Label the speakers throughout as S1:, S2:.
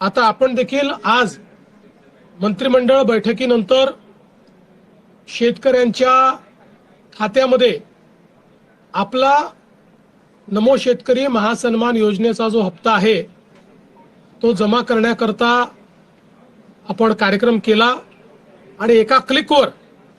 S1: आता आपण देखील आज मंत्रिमंडळ बैठकीनंतर शेतकऱ्यांच्या खात्यामध्ये आपला नमो शेतकरी महासन्मान योजनेचा जो हप्ता आहे तो जमा करण्याकरता आपण कार्यक्रम केला आणि एका क्लिकवर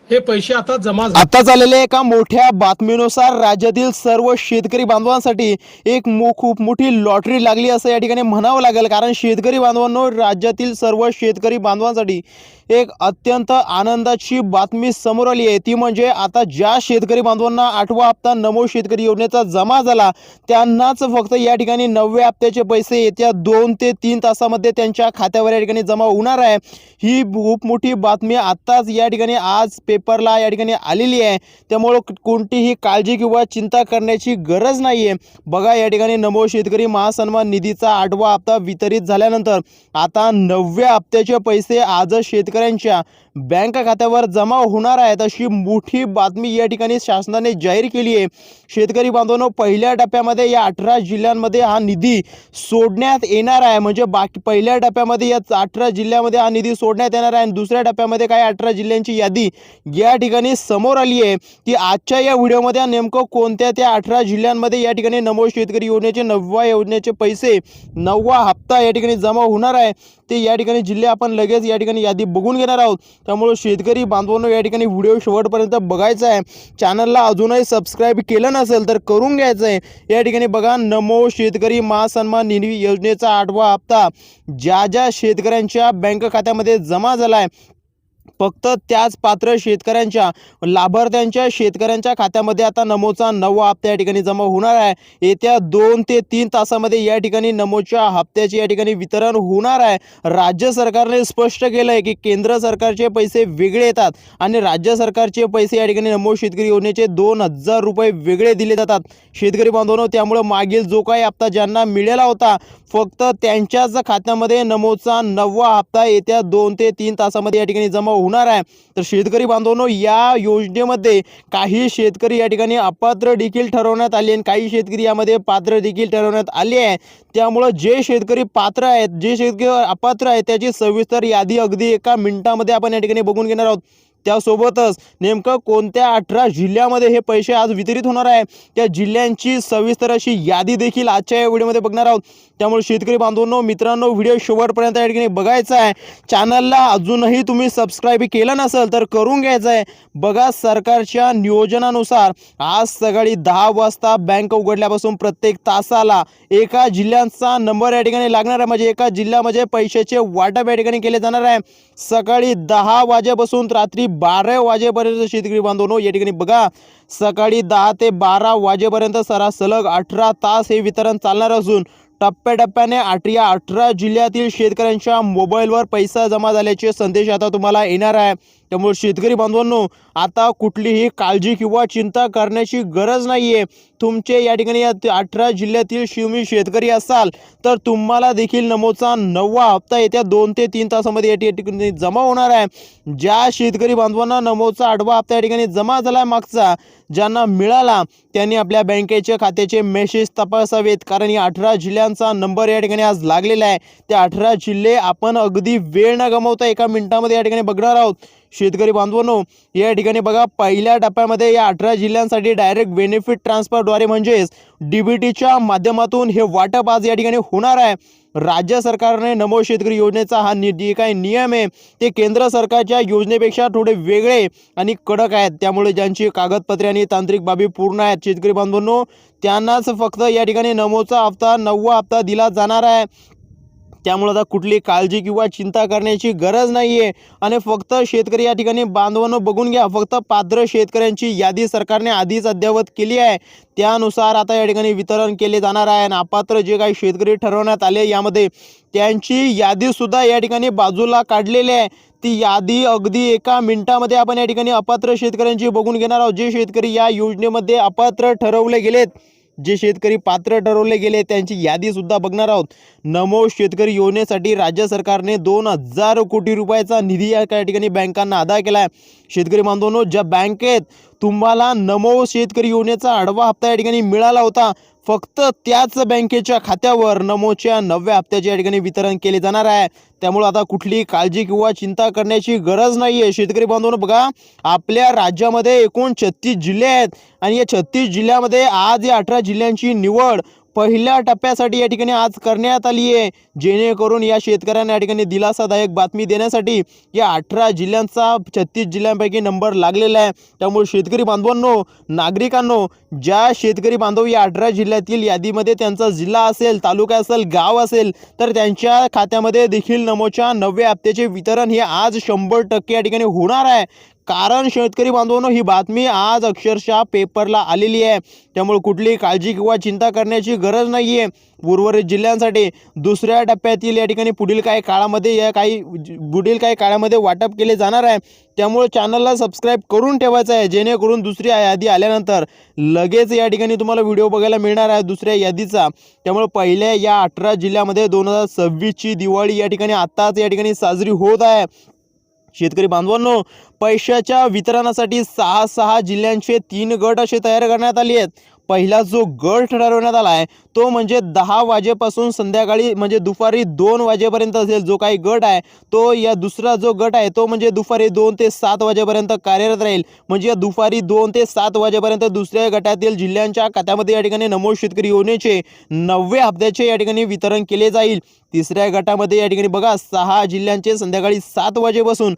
S1: हे पैसे आता जमा झाले।
S2: आता झालेल्या एका मोठ्या बातमीनुसार राज्यातील सर्व शेतकरी बांधवांसाठी एक खूप मोठी लॉटरी लागली असं या ठिकाणी म्हणावं लागेल। कारण शेतकरी बांधवांनो, राज्यातील सर्व शेतकरी बांधवांसाठी एक अत्यंत आनंदाची बातमी समोर आली आहे। ती म्हणजे आता ज्या शेतकरी बांधवांना 8वा हप्ता नमो शेतकरी योजनेचा जमा झाला त्यांनाच फक्त या ठिकाणी 9व्या हप्त्याचे पैसे येत्या 2 ते 3 तासामध्ये त्यांच्या खात्यावर या ठिकाणी जमा होणार आहे। ही खूप मोठी बातमी आताच या ठिकाणी आज पेपरला या ठिकाणी आलेली आहे। त्यामुळे कोणतीही काळजी किंवा चिंता करण्याची गरज नाहीये। बघा, या ठिकाणी नमो शेतकरी महासन्मान निधीचा 8वा हप्ता वितरित झाल्यानंतर आता 9व्या हप्त्याचे पैसे आज शेतकऱ्यांच्या बँक खात्यावर जमा होणार आहेत अशी मोठी बातमी या ठिकाणी शासनाने जाहीर केली आहे। शेतकरी बांधवांनो, पहिल्या टप्प्यामध्ये या 18 जिल्ह्यांमध्ये हा निधी सोडण्यात येणार आहे। म्हणजे बाकी पहिल्या टप्प्यामध्ये या 18 जिल्ह्यामध्ये हा निधी सोडण्यात येणार आहे आणि दुसऱ्या टप्प्यामध्ये काही 18 जिल्ह्यांची यादी या ठिकाणी समोर आली आहे। की आजच्या या व्हिडिओमध्ये नेमकं कोणत्या त्या 18 जिल्ह्यांमध्ये या ठिकाणी नमो शेतकरी योजनेचे 9व्या योजनेचे पैसे 9वा हप्ता या ठिकाणी जमा होणार आहे ते या ठिकाणी जिल्हे आपण लगेच या ठिकाणी यादी बघून घेणार आहोत। त्यामुळे शेतकरी बांधवांनो, या ठिकाणी व्हिडिओ शेवटपर्यंत बघायचा आहे। चॅनलला अजूनही सबस्क्राईब केलं नसेल तर करून घ्यायचं आहे। या ठिकाणी बघा, नमो शेतकरी महासन्मान निधी योजनेचा 8वा हप्ता ज्या ज्या शेतकऱ्यांच्या बँक खात्यामध्ये जमा झाला आहे फक्त त्याच पात्र शेतकऱ्यांच्या लाभार्थ्यांच्या शेतकऱ्यांच्या खात्यामध्ये आता नमोचा 9वा हप्ता या ठिकाणी जमा होणार आहे। येत्या 2 ते 3 तासामध्ये या ठिकाणी नमोच्या हप्त्याचे या ठिकाणी वितरण होणार आहे। राज्य सरकारने स्पष्ट केलं आहे की केंद्र सरकारचे पैसे वेगळे येतात आणि राज्य सरकारचे पैसे या ठिकाणी नमो शेतकरी योजनेचे 2000 रुपये वेगळे दिले जातात शेतकरी बांधवांनो। त्यामुळे मागील जो काही हप्ता ज्यांना मिळाला होता फक्त त्यांच्याच खात्यामध्ये नमोचा 9वा हप्ता येत्या 2 ते 3 तासामध्ये या ठिकाणी जमा होणार आहे। तर शेतकरी बांधवांनो, या योजनेमध्ये काही शेतकरी या ठिकाणी अपात्र देखील ठरवण्यात आले आणि काही शेतकरी यामध्ये पात्र देखील ठरवण्यात आले आहे। त्यामुळे जे शेतकरी पात्र आहेत, जे शेतकरी अपात्र आहेत त्याची सविस्तर यादी अगदी एका मिनिटामध्ये आपण या ठिकाणी बघून घेणार आहोत। त्यासोबतच नेमकं कोणत्या 18 जिल्ह्यामध्ये हे पैसे आज वितरित होणार आहे त्या जिल्ह्यांची सविस्तर अशी यादी देखील आजच्या या व्हिडिओमध्ये बघणार आहोत। त्यामुळे शेतकरी बांधवांनो, मित्रांनो, व्हिडिओ शेवटपर्यंत या ठिकाणी बघायचा आहे। चॅनलला अजूनही तुम्ही सबस्क्राईब केलं नसेल तर करून घ्यायचं आहे। बघा, सरकारच्या नियोजनानुसार आज सकाळी 10 वाजता बँक उघडल्यापासून प्रत्येक तासाला एका जिल्ह्याचा नंबर या ठिकाणी लागणार आहे। म्हणजे एका जिल्ह्यामध्ये पैशाचे वाटप या ठिकाणी केले जाणार आहे। सकाळी 10 वाजेपासून रात्री 12 वाजेपर्यंत शेतकरी बांधवांनो, या ठिकाणी बघा, सकाळी 10 ते 12 वाजेपर्यंत सलग 18 तास हे वितरण चालणार असून टप्प्याटप्प्याने 18 जिल्ह्यातील शेतकऱ्यांच्या मोबाईलवर पैसा जमा झाल्याचे संदेश आता तुम्हाला येणार आहे। त्यामुळे शेतकरी बांधवांनो, आता कुठलीही काळजी किंवा चिंता करण्याची गरज नाहीये। तुमचे या ठिकाणी 18 जिल्ह्यातील तुम्ही शेतकरी असाल तर तुम्हाला देखील नमोचा 9वा हप्ता येत्या 2 ते 3 तासामध्ये या ठिकाणी जमा होणार आहे। ज्या शेतकरी बांधवांना नमोचा 8वा हप्ता या ठिकाणी जमा झाला मागचा ज्यांना मिळाला त्यांनी आपल्या बँकेच्या खात्याचे मेसेज तपासावेत। कारण या 18 जिल्ह्यांचा नंबर या ठिकाणी आज लागलेला आहे। ते 18 जिल्हे आपण अगदी वेळ न गमावता एका मिनिटामध्ये या ठिकाणी बघणार आहोत। शेतकरी बांधवांनो, या ठिकाणी बघा, पहिल्या टप्प्यामध्ये या 18 जिल्ह्यांसाठी डायरेक्ट बेनिफिट ट्रान्सफरद्वारे म्हणजेच डीबीटीच्या माध्यमातून हे वाटप आज या ठिकाणी होणार आहे। राज्य सरकारने नमो शेतकरी योजनेचा हा काही नियम आहे ते केंद्र सरकारच्या योजनेपेक्षा थोडे वेगळे आणि कडक आहेत। त्यामुळे ज्यांची कागदपत्रे आणि तांत्रिक बाबी पूर्ण आहेत शेतकरी बांधवांनो, त्यांनाच फक्त या ठिकाणी नमोचा हप्ता 9वा हप्ता दिला जाणार आहे। त्यामुळे आता कुठली काळजी किंवा चिंता करण्याची गरज नाहीये आणि फक्त शेतकरी या ठिकाणी बांधवांनो बघून घ्या, फक्त पात्र शेतकऱ्यांची यादी सरकारने आधीच अद्ययावत केली आहे। त्यानुसार आता या ठिकाणी वितरण केले जाणार आहे आणि अपात्र जे काही शेतकरी ठरवण्यात आले यामध्ये त्यांची यादी सुद्धा या ठिकाणी बाजूला काढलेली आहे। ती यादी अगदी एका मिनिटामध्ये आपण या ठिकाणी अपात्र शेतकऱ्यांची बघून घेणार आहोत। जे शेतकरी या योजनेमध्ये अपात्र ठरवले गेलेत, जे शेतकरी पात्र ठरवले गेले त्यांची यादी सुद्धा बघणार आहोत। नमो शेतकरी योजनेसाठी राज्य सरकारने 2000 कोटी रुपयाचा निधी या ठिकाणी बँकांना अदा केला आहे। शेतकरी बांधवांनो, ज्या बँकेत तुम्हाला नमो शेतकरी योजनेचा आडवा हप्ता या ठिकाणी मिळाला होता, फक्त त्याच बँकेच्या खात्यावर नमोच्या 9व्या हप्त्याचे या ठिकाणी वितरण केले जाणार आहे. त्यामुळे आता कुठलीही काळजी किंवा चिंता करण्याची गरज नाही आहे. शेतकरी बांधवांनो, बघा, आपल्या राज्यामध्ये एकूण 36 जिल्हे आहेत आणि या 36 जिल्ह्यामध्ये आज या 18 जिल्ह्यांची निवड पहिल्या टप्प्यासाठी या ठिकाणी आज करण्यात आली आहे, जेणेकरून या शेतकऱ्यांना या ठिकाणी दिलासादायक बातमी देण्यासाठी या 18 जिल्ह्यांचा 36 जिल्ह्यांपैकी नंबर लागलेला आहे. त्यामुळे शेतकरी बांधवांनो, नागरिकांनो, ज्या शेतकरी बांधव या 18 जिल्ह्यातील यादीमध्ये त्यांचा जिल्हा असेल, तालुका असेल, गाव असेल, तर त्यांच्या खात्यामध्ये देखील नमोच्या 9व्या हप्त्याचे वितरण हे आज 100% या ठिकाणी होणार आहे. कारण शेतकरी बांधवांनो, ही बातमी आज अक्षरशः पेपरला आलेली आहे. त्यामुळे कुठलीही काळजी किंवा चिंता करण्याची गरज नाही आहे. उर्वरित जिल्ह्यांसाठी दुसऱ्या टप्प्यातील या ठिकाणी पुढील काही काळामध्ये वाटप केले जाणार आहे. त्यामुळे चॅनलला सबस्क्राईब करून ठेवायचं आहे, जेणेकरून दुसरी यादी आल्यानंतर लगेच या ठिकाणी तुम्हाला व्हिडिओ बघायला मिळणार आहे दुसऱ्या यादीचा. त्यामुळे पहिल्या या 18 जिल्ह्यामध्ये 2026ची दिवाळी या ठिकाणी आत्ताच या ठिकाणी साजरी होत आहे. शेतकरी बांधवांनो, पैशाच्या वितरणासाठी 6 जिल्ह्यांचे 3 गट असे तयार करण्यात आले आहेत. पहिला जो गट ठरवण्यात आला आहे तो म्हणजे 10 वाजेपासून संध्याकाळी म्हणजे दुपारी 2 वाजेपर्यंत असेल जो काही गट आहे तो. या दुसरा जो गट आहे तो म्हणजे दुपारी 2 ते 7 वाजेपर्यंत कार्यरत राहील. म्हणजे दुपारी 2 ते 7 वाजेपर्यंत दुसऱ्या गटातील जिल्ह्यांच्या खात्यामध्ये या ठिकाणी नमो शेतकरी योजनेचे 9व्या हप्त्याचे या ठिकाणी वितरण केले जाईल. तिसऱ्या गटामध्ये या ठिकाणी बघा 6 जिल्ह्यांचे संध्याकाळी 7 वाजेपासून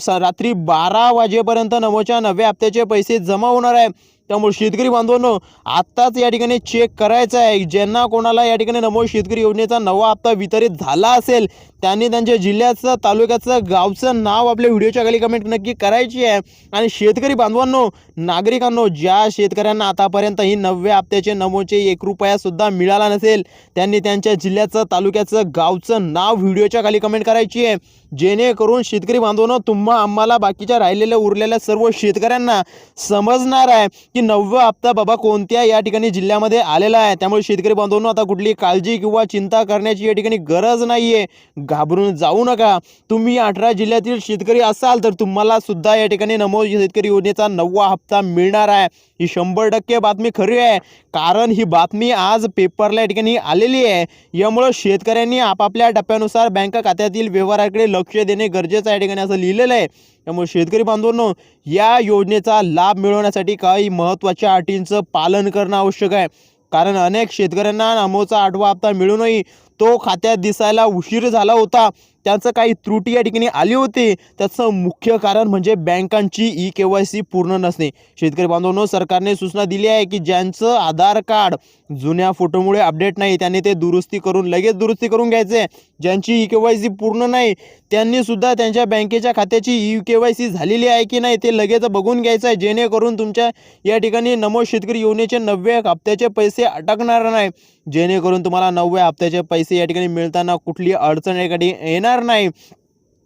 S2: रात्री 12 वाजेपर्यंत नमोच्या 9व्या हप्त्याचे पैसे जमा होणार आहे. त्यामुळे शेतकरी बांधवांनो, आत्ताच या ठिकाणी चेक करायचं आहे. ज्यांना कोणाला या ठिकाणी नमो शेतकरी योजनेचा 9वा हप्ता वितरित झाला असेल त्यांनी त्यांच्या जिल्ह्याचं, तालुक्याचं, गावचं नाव आपल्या व्हिडिओच्या खाली कमेंट नक्की करायची आहे. आणि शेतकरी बांधवांनो, नागरिकांनो, ज्या शेतकऱ्यांना आतापर्यंत ही 9व्या हप्त्याचे नमोचे 1 रुपया सुद्धा मिळाला नसेल त्यांनी त्यांच्या जिल्ह्याचं, तालुक्याचं, गावचं नाव व्हिडिओच्या खाली कमेंट करायची आहे, जेणेकरून शेतकरी बांधवांनो आम्हाला बाकीच्या राहिलेल्या उरलेल्या सर्व शेतकऱ्यांना समजणार आहे की 9वा हप्ता बाबा कोणत्या या ठिकाणी जिल्ह्यामध्ये आलेला आहे. त्यामुळे शेतकरी बांधवांनो, आता कुठली काळजी किंवा चिंता करण्याची या ठिकाणी गरज नाहीये. घाबरून जाऊ नका. तुम्ही 18 जिल्ह्यातील शेतकरी असाल तर तुम्हाला सुद्धा या ठिकाणी नमो शेतकरी योजनेचा 9वा हप्ता मिळणार आहे. ही 100% बातमी खरी आहे, कारण ही बातमी आज पेपरला या ठिकाणी आलेली आहे. यामुळे शेतकऱ्यांनी आपापल्या टप्प्यानुसार बँक खात्यातील व्यवहाराकडे लक्ष देणे गरजेचं आहे या ठिकाणी असं लिहिलेलं आहे. त्यामुळे शेतकरी बांधवांनो, या योजनेचा लाभ मिळवण्यासाठी काही महत्त्वाच्या अटींचं पालन करणं आवश्यक आहे. कारण अनेक शेतकऱ्यांना नमोचा 8वा हप्ता मिळूनही तो खात्यात दिसायला उशीर झाला होता. त्यांचं काही त्रुटी या ठिकाणी आली होती. त्याचं मुख्य कारण म्हणजे बँकांची KYC पूर्ण नसणे. शेतकरी बांधवांनो, सरकारने सूचना दिली आहे की ज्यांचं आधार कार्ड जुन्या फोटोमुळे अपडेट नाही त्यांनी ते लगेच दुरुस्ती करून घ्यायचे. ज्यांची KYC पूर्ण नाही त्यांनी सुद्धा त्यांच्या बँकेच्या खात्याची KYC झालेली आहे की नाही ते लगेच बघून घ्यायचं आहे, जेणेकरून तुमच्या या ठिकाणी नमो शेतकरी योजनेचे 9व्या हप्त्याचे पैसे अटकणार नाही. जेणेकरून तुम्हाला 9व्या हप्त्याचे पैसे या ठिकाणी मिळताना कुठली अडचण येणार नाही.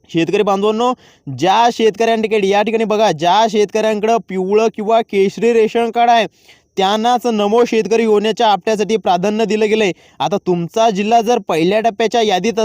S2: शेतकरी बांधवांनो, ज्या शेतकऱ्यांकडे या ठिकाणी बघा, ज्या शेतकऱ्यांकडे पिवळं किंवा केशरी रेशन कार्ड आहे त्यांनाच नमो शेतकरी योजनेच्या हप्त्यासाठी प्राधान्य दिलं गेलंय. आता तुमचा जिल्हा जर पहिल्या टप्प्याच्या यादीत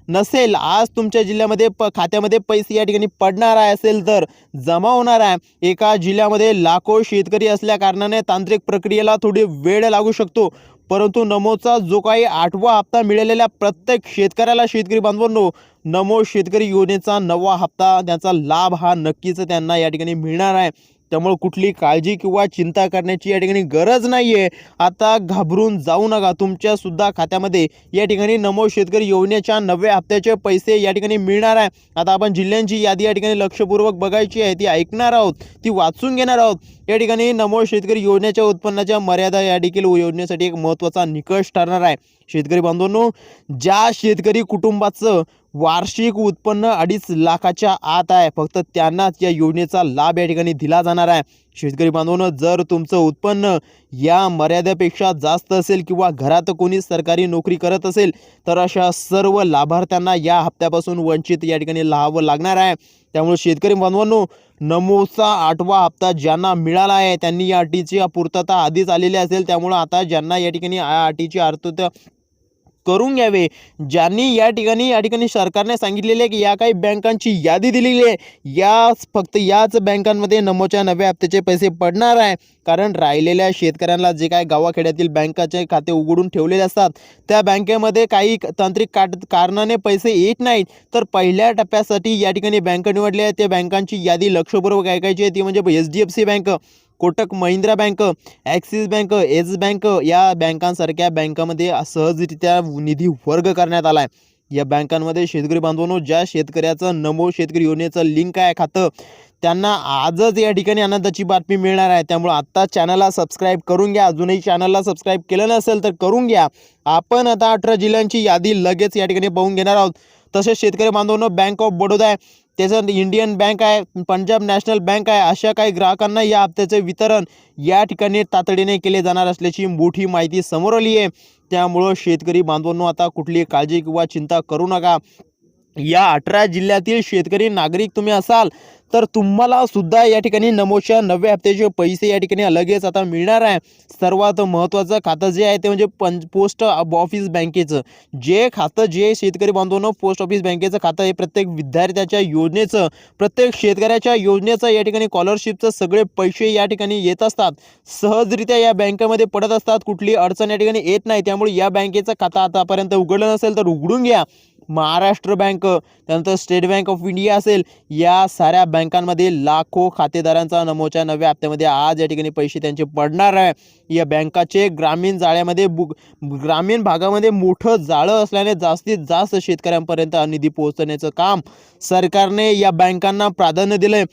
S2: नसेल, आज तुमच्या जिल्ह्यामध्ये खात्यामध्ये पैसे या ठिकाणी पडणार असेल तर जमा होणार आहे. एका जिल्ह्यामध्ये लाखो शेतकरी असल्या कारणाने तांत्रिक प्रक्रियेला थोडी वेळ लागू शकतो. परंतु नमोचा जो काही 8वा हप्ता मिळालेल्या प्रत्येक शेतकऱ्याला, शेतकरी बांधवांनो, नमो शेतकरी योजनेचा 9वा हप्ता त्याचा लाभ हा नक्कीच त्यांना या ठिकाणी मिळणार आहे. त्यामुळे कुठली काळजी किंवा चिंता करण्याची या ठिकाणी गरज नाहीये. आता घाबरून जाऊ नका. तुमच्या सुद्धा खात्यामध्ये या ठिकाणी नमो शेतकरी योजनेच्या 9व्या हप्त्याचे पैसे या ठिकाणी मिळणार आहे. आता आपण जिल्ह्यांची यादी या ठिकाणी लक्षपूर्वक बघायची आहे, ती ऐकणार आहोत, ती वाचून घेणार आहोत. या ठिकाणी नमो शेतकरी योजनेच्या उत्पन्नाच्या मर्यादा या देखील योजनेसाठी एक महत्त्वाचा निकष ठरणार आहे. शेतकरी बांधवांनो, ज्या शेतकरी कुटुंबाचं वार्षिक उत्पन्न 2.5 लाखाच्या आत आहे फक्त त्यांनाच या योजनेचा लाभ या ठिकाणी दिला जाणार आहे. शेतकरी बांधवांनो, जर तुमचं उत्पन्न या मर्यादेपेक्षा जास्त असेल किंवा घरात कोणी सरकारी नोकरी करत असेल तर अशा सर्व लाभार्थ्यांना या हप्त्यापासून वंचित या ठिकाणी राहावं लागणार आहे. त्यामुळे शेतकरी बांधवांनो, नमोचा 8वा हप्ता ज्यांना मिळाला आहे त्यांनी या अटीची पूर्तता आधीच आलेली असेल. त्यामुळे आता ज्यांना या ठिकाणी अटीची करून घ्यावे। ज्यांनी या ठिकाणी सरकारने सांगितलेले आहे की या काही बँकांची यादी दिलेली आहे, फक्त याच बँकांमध्ये नमोच्या नव्या हप्त्याचे पैसे पडणार आहे। कारण राहिलेल्या शेतकऱ्यांना जे काय गावाखेड्यातील बँकाचे खाते उघडून ठेवलेले असतात, त्या बँकेमध्ये काही तांत्रिक कारणाने पैसे येत नाहीत, तर पहिल्या टप्प्यासाठी या ठिकाणी बँक निवडली आहे। त्या बँकांची यादी लक्षपूर्वक ऐकायची आहे। ती म्हणजे HDFC bank, Kotak Mahindra bank, axis bank, yes bank या बँकांसारख्या बँकामध्ये सहजरित्या निधी वर्ग करण्यात आला आहे। या बँकांमध्ये शेतकरी बांधवांनो, ज्या शेतकऱ्याचं नमो शेतकरी योजनेचं लिंक आहे खातं, त्यांना आजच या ठिकाणी आनंदाची बातमी मिळणार आहे। त्यामुळे आत्ता चॅनलला सबस्क्राईब करून घ्या। अजूनही चॅनलला सबस्क्राईब केलं नसेल तर करून घ्या। आपण आता 18 जिल्ह्यांची यादी लगेच या ठिकाणी पाहून घेणार आहोत। तसेच शेतकरी बांधवांनो, बँक ऑफ बडोदा आहे, त्याच्यात इंडियन बँक आहे, पंजाब नॅशनल बँक आहे, अशा काही ग्राहकांना या हप्त्याचे वितरण या ठिकाणी तातडीने केले जाणार असल्याची मोठी माहिती समोर आली आहे। त्यामुळं शेतकरी बांधवांनो, आता कुठली काळजी किंवा चिंता करू नका। या 18 जिल्ह्यातील शेतकरी नागरिक तुम्ही असाल तर तुम्हाला सुद्धा या ठिकाणी नमोच्या नव्या हप्त्याचे पैसे या ठिकाणी लगेच आता मिळणार आहे। सर्वात महत्त्वाचं खातं जे आहे ते म्हणजे पोस्ट ऑफिस बँकेचं जे खातं, जे शेतकरी बांधवांनो पोस्ट ऑफिस बँकेचं खातं आहे, प्रत्येक विद्यार्थ्याच्या योजनेचं, प्रत्येक शेतकऱ्याच्या योजनेचं या ठिकाणी स्कॉलरशिपचं सगळे पैसे या ठिकाणी येत असतात, सहजरित्या या बँकेमध्ये पडत असतात। कुठली अडचण या ठिकाणी येत नाही। त्यामुळे या बँकेचं खातं आतापर्यंत उघडलं नसेल तर उघडून घ्या। महाराष्ट्र बँक, त्यानंतर स्टेट बँक ऑफ इंडिया असेल, या साऱ्या बँकांमध्ये लाखो खातेदारांचा नमोच्या नव्या हप्त्यामध्ये आज या ठिकाणी पैसे त्यांचे पडणार आहे। या बँकाचे ग्रामीण भागामध्ये मोठं जाळं असल्याने जास्तीत जास्त शेतकऱ्यांपर्यंत निधी पोहोचवण्याचं काम सरकारने या बँकांना प्राधान्य दिलंय।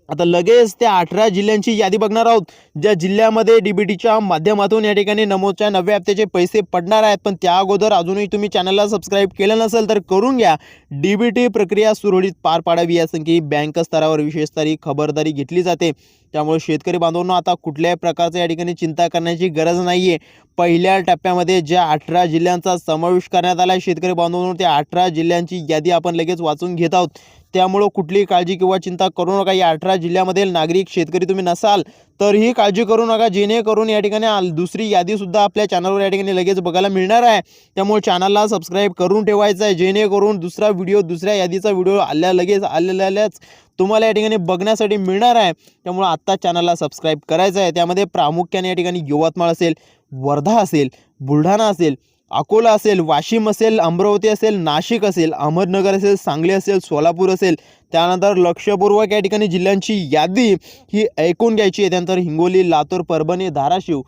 S2: आता लगेच त्या 18 जिल्ह्यांची यादी बघणार आहोत, ज्या जिल्ह्यामध्ये DBTच्या माध्यमातून या ठिकाणी नमोच्या नव्या हप्त्याचे पैसे पडणार आहेत। पण त्या अगोदर अजूनही तुम्ही चॅनलला सबस्क्राईब केलं नसेल तर करून घ्या। DBT प्रक्रिया सुरळीत पार पाडावी यासाठी बँक स्तरावर विशेष खबरदारी घेतली जाते। त्यामुळे शेतकरी बांधवांनो, आता कुठल्याही प्रकारचं या ठिकाणी चिंता करण्याची गरज नाही आहे। पहिल्या टप्प्यामध्ये ज्या 18 जिल्ह्यांचा समावेश करण्यात आला आहे शेतकरी बांधवांनो, त्या 18 जिल्ह्यांची यादी आपण लगेच वाचून घेत आहोत। त्यामुळे कुठलीही काळजी किंवा चिंता करू नका। या 18 जिल्ह्यामधील नागरिक शेतकरी तुम्ही नसाल तरीही काळजी करू नका, जेणेकरून या ठिकाणी दुसरी यादीसुद्धा आपल्या चॅनलवर या ठिकाणी लगेच बघायला मिळणार आहे। त्यामुळे चॅनलला सबस्क्राईब करून ठेवायचं आहे, जेणेकरून दुसऱ्या यादीचा व्हिडिओ आलेल्याच तुम्हाला या ठिकाणी बघण्यासाठी मिळणार आहे। त्यामुळे आत्ता चॅनलला सबस्क्राईब करायचं आहे। त्यामध्ये प्रामुख्याने या ठिकाणी यवतमाळ असेल, वर्धा असेल, बुलढाणा असेल, अकोला असेल, वाशिम असेल, अमरावती असेल, नाशिक असेल, अहमदनगर असेल, सांगली असेल, सोलापूर असेल, त्यानंतर लक्षपूर्वक या ठिकाणी जिल्ह्यांची यादी ही ऐकून घ्यायची आहे। त्यानंतर हिंगोली, लातूर, परभणी, धाराशिव,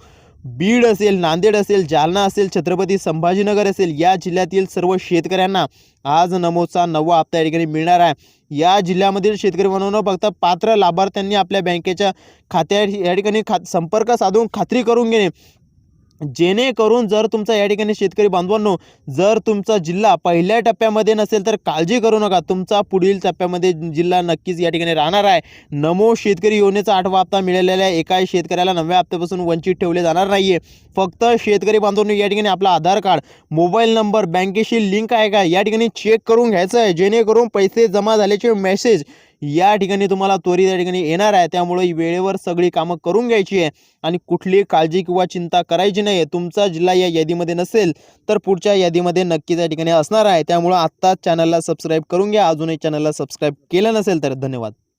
S2: बीड असेल, नांदेड असेल, जालना असेल, छत्रपती संभाजीनगर असेल, या जिल्ह्यातील सर्व शेतकऱ्यांना आज नमोचा नवा हप्ता या ठिकाणी मिळणार आहे। या जिल्ह्यामधील शेतकरी म्हणून फक्त पात्र लाभार्थ्यांनी आपल्या बँकेच्या खात्यात या ठिकाणी संपर्क साधून खात्री करून घेणे, जेणेकरून जर तुमचा या ठिकाणी शेतकरी बांधवांनो, जर तुमचा जिल्हा पहिल्या टप्प्यामध्ये नसेल तर काळजी करू नका, तुमचा पुढील टप्प्यामध्ये जिल्हा नक्कीच या ठिकाणी राहणार आहे। नमो शेतकरी योजनेचा 8वा हप्ता मिळालेल्या एकाही शेतकऱ्याला 9व्या हप्त्यापासून वंचित ठेवले जाणार नाहीये। फक्त शेतकरी बांधवांनो, या ठिकाणी आपला आधार कार्ड, मोबाईल नंबर, बँकेशी लिंक आहे का या ठिकाणी चेक करून घ्यायचं आहे, जेणेकरून पैसे जमा झाल्याचे मेसेज या ठिकाणी तुम्हाला त्वरित या ठिकाणी येणार आहे। त्यामुळे वेळेवर सगळी कामं करून घ्यायची आहे आणि कुठलीही काळजी किंवा चिंता करायची नाही। तुमचा जिल्हा या यादीमध्ये नसेल तर पुढच्या यादीमध्ये नक्कीच या ठिकाणी असणार आहे। त्यामुळे आत्ताच चॅनलला सबस्क्राईब करून घ्या। अजूनही चॅनलला सबस्क्राईब केलं नसेल तर धन्यवाद।